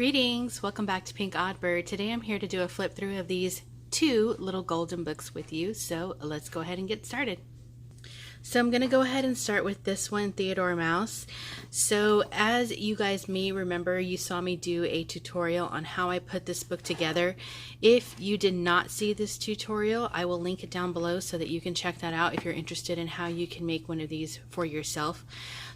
Greetings! Welcome back to Pink Oddbird. Today I'm here to do a flip through of these two little golden books with you, so let's go ahead and get started. So I'm going to go ahead and start with this one, Theodore Mouse. So as you guys may remember, you saw me do a tutorial on how I put this book together. If you did not see this tutorial, I will link it down below so that you can check that out if you're interested in how you can make one of these for yourself.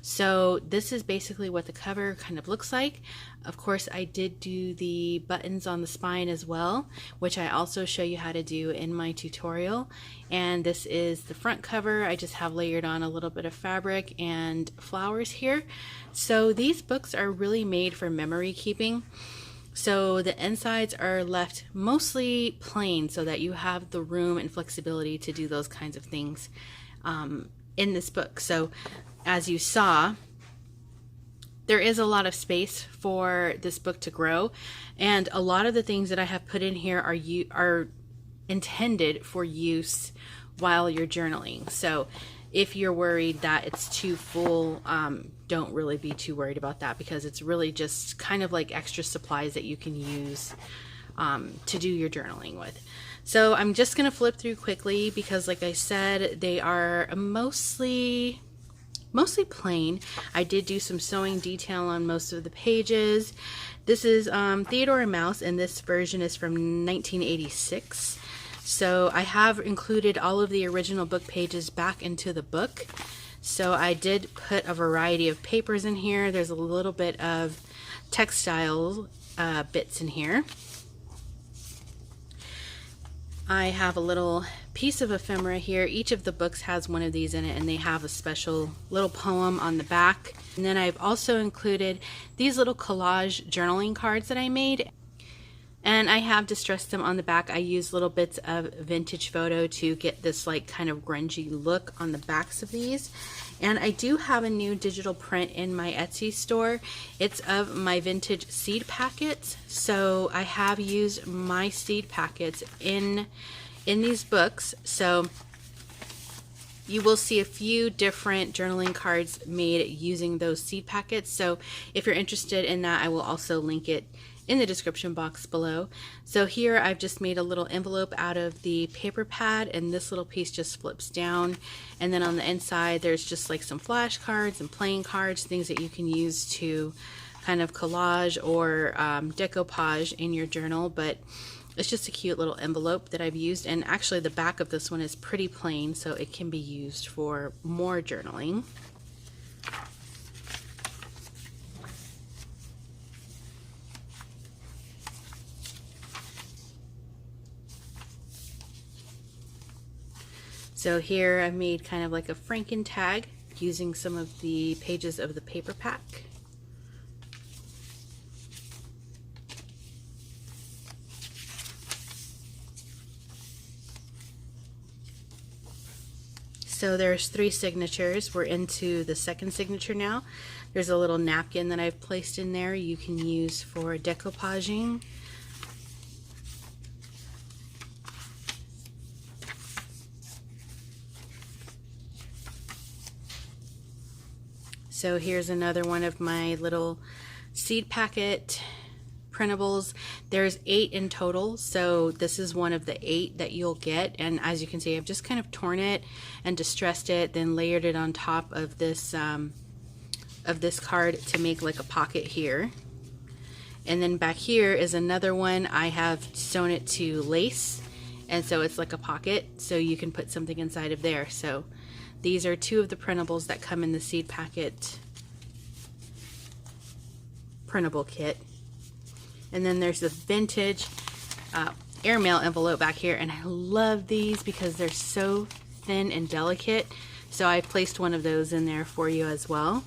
So this is basically what the cover kind of looks like. Of course, I did do the buttons on the spine as well, which I also show you how to do in my tutorial. And this is the front cover. I just have layered on a little bit of fabric and flowers here. So these books are really made for memory keeping. So the insides are left mostly plain so that you have the room and flexibility to do those kinds of things in this book. So as you saw, there is a lot of space for this book to grow, and a lot of the things that I have put in here are intended for use while you're journaling. So if you're worried that it's too full, don't really be too worried about that, because it's really just kind of like extra supplies that you can use to do your journaling with. So I'm just going to flip through quickly because, like I said, they are mostly plain. I did do some sewing detail on most of the pages. This is Theodore Mouse, and this version is from 1986. So I have included all of the original book pages back into the book. So I did put a variety of papers in here. There's a little bit of textile bits in here. I have a little piece of ephemera here. Each of the books has one of these in it, and they have a special little poem on the back. And then I've also included these little collage journaling cards that I made, and I have distressed them on the back. I use little bits of vintage photo to get this like kind of grungy look on the backs of these. And I do have a new digital print in my Etsy store. It's of my vintage seed packets. So I have used my seed packets in these books. So you will see a few different journaling cards made using those seed packets. So if you're interested in that, I will also link it in the description box below. So here I've just made a little envelope out of the paper pad, and this little piece just flips down, and then on the inside there's just like some flashcards and playing cards, things that you can use to kind of collage or decoupage in your journal. But it's just a cute little envelope that I've used, and actually the back of this one is pretty plain, so it can be used for more journaling. So here I've made kind of like a Franken tag using some of the pages of the paper pack. So there's 3 signatures. We're into the second signature now. There's a little napkin that I've placed in there you can use for decoupaging. So here's another one of my little seed packet printables. There's 8 in total, so this is one of the 8 that you'll get. And as you can see, I've just kind of torn it and distressed it, then layered it on top of this card to make like a pocket here. And then back here is another one. I have sewn it to lace, and so it's like a pocket, so you can put something inside of there. So these are 2 of the printables that come in the seed packet printable kit. And then there's the vintage airmail envelope back here, and I love these because they're so thin and delicate. So I placed one of those in there for you as well.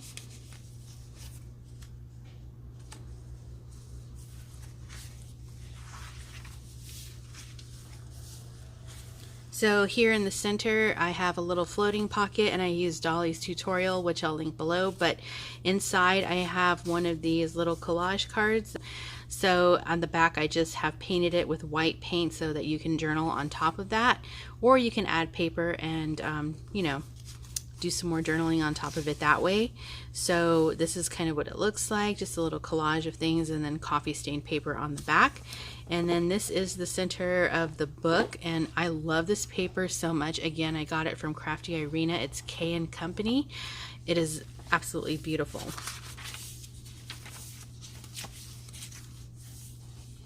So here in the center I have a little floating pocket, and I use Dolly's tutorial, which I'll link below, but inside I have one of these little collage cards. So on the back I just have painted it with white paint so that you can journal on top of that, or you can add paper and you know, do some more journaling on top of it that way. So this is kind of what it looks like, just a little collage of things, and then coffee stained paper on the back. And then this is the center of the book, and I love this paper so much. Again, I got it from Crafty Irina. It's K & Company. It is absolutely beautiful.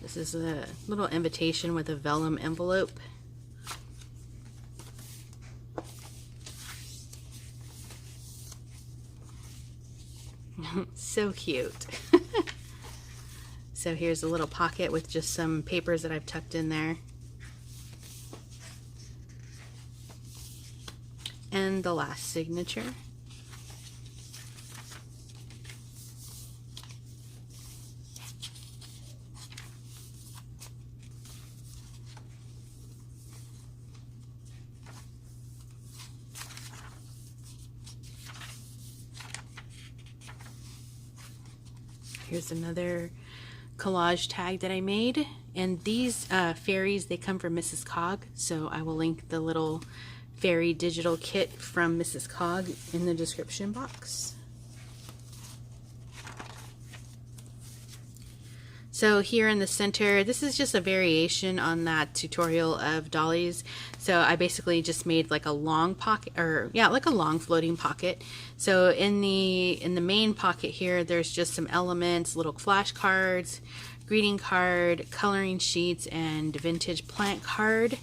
This is a little invitation with a vellum envelope. So cute. So here's a little pocket with just some papers that I've tucked in there. And the last signature. Here's another collage tag that I made, and these fairies, they come from Mrs. Cog, so I will link the little fairy digital kit from Mrs. Cog in the description box. So here in the center, this is just a variation on that tutorial of Dolly's. So I basically just made like a long pocket, or yeah, like a long floating pocket. So in the main pocket here, there's just some elements, little flashcards, greeting card, coloring sheets, and vintage plant card.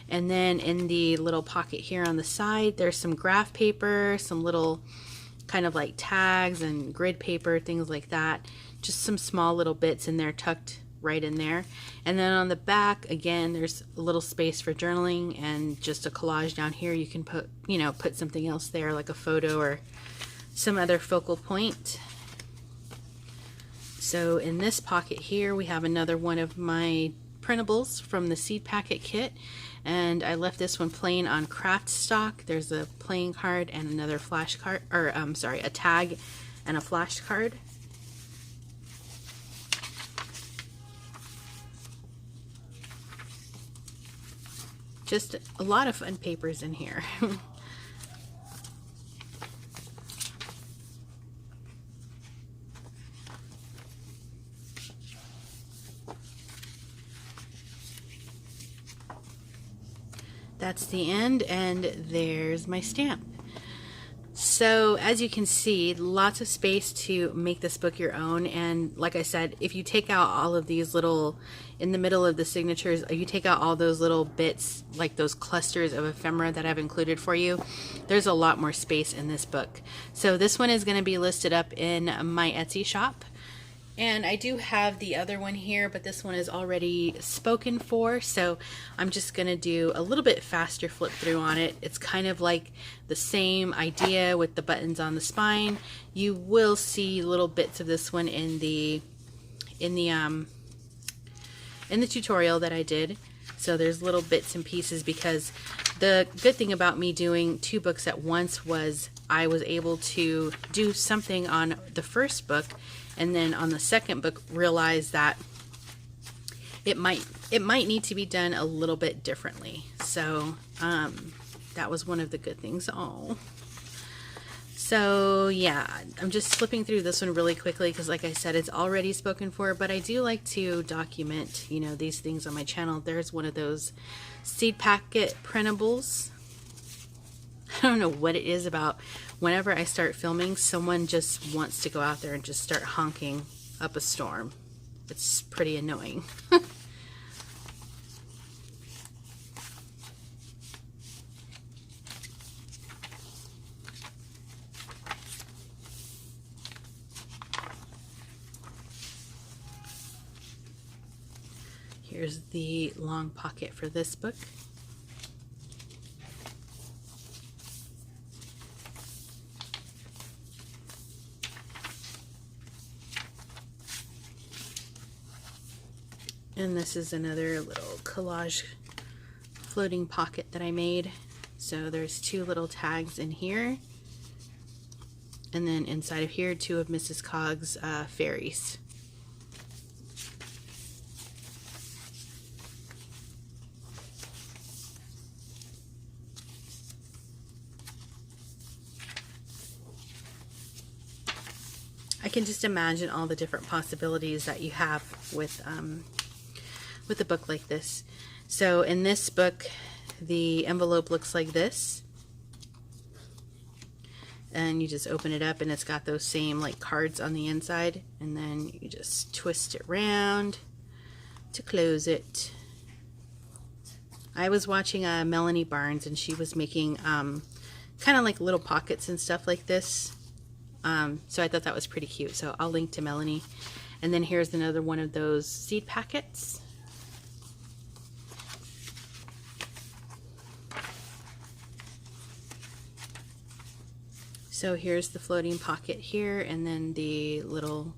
And then in the little pocket here on the side, there's some graph paper, some little kind of like tags and grid paper, things like that. Just some small little bits in there tucked right in there. And then on the back, again, there's a little space for journaling and just a collage down here. You can put, you know, put something else there, like a photo or some other focal point. So in this pocket here, we have another one of my printables from the seed packet kit. And I left this one plain on craft stock. There's a playing card and another flash card, or sorry, a tag and a flash card. Just a lot of fun papers in here. That's the end, and there's my stamp. So as you can see, lots of space to make this book your own. And like I said, if you take out all of these little, in the middle of the signatures, you take out all those little bits, like those clusters of ephemera that I've included for you, there's a lot more space in this book. So this one is going to be listed up in my Etsy shop. And I do have the other one here, but this one is already spoken for, so I'm just going to do a little bit faster flip through on it. It's kind of like the same idea with the buttons on the spine. You will see little bits of this one in the tutorial that I did. So there's little bits and pieces, because the good thing about me doing two books at once was I was able to do something on the first book, and then on the second book realize that it might need to be done a little bit differently. So that was one of the good things. Oh, so yeah, I'm just flipping through this one really quickly because, like I said, it's already spoken for, but I do like to document, you know, these things on my channel. There's one of those seed packet printables. I don't know what it is about whenever I start filming, someone just wants to go out there and just start honking up a storm. It's pretty annoying. Here's the long pocket for this book. And this is another little collage floating pocket that I made. So there's two little tags in here. And then inside of here, two of Mrs. Cog's fairies. I can just imagine all the different possibilities that you have with a book like this. So in this book, the envelope looks like this. And you just open it up and it's got those same like cards on the inside, and then you just twist it around to close it. I was watching Melanie Barnes, and she was making kind of like little pockets and stuff like this. So I thought that was pretty cute. So I'll link to Melanie. And then here's another one of those seed packets. So here's the floating pocket here, and then the little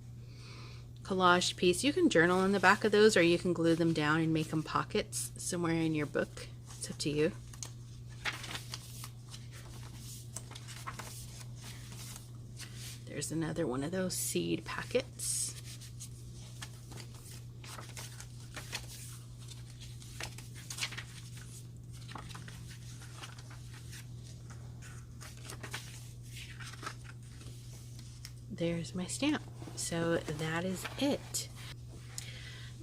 collage piece. You can journal in the back of those, or you can glue them down and make them pockets somewhere in your book. It's up to you. There's another one of those seed packets. There's my stamp. So that is it.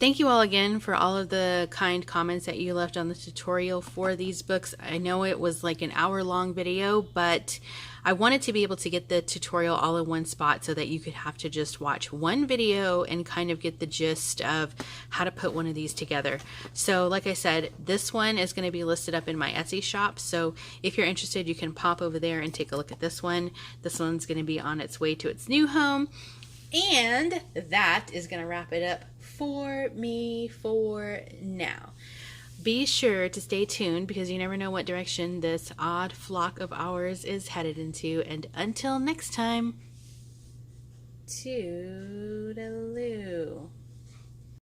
Thank you all again for all of the kind comments that you left on the tutorial for these books. I know it was like an hour-long video, but I wanted to be able to get the tutorial all in one spot so that you could have to just watch one video and kind of get the gist of how to put one of these together. So like I said, this one is going to be listed up in my Etsy shop. So if you're interested, you can pop over there and take a look at this one. This one's going to be on its way to its new home. And that is going to wrap it up for me for now. Be sure to stay tuned, because you never know what direction this odd flock of ours is headed into. And until next time, toodaloo.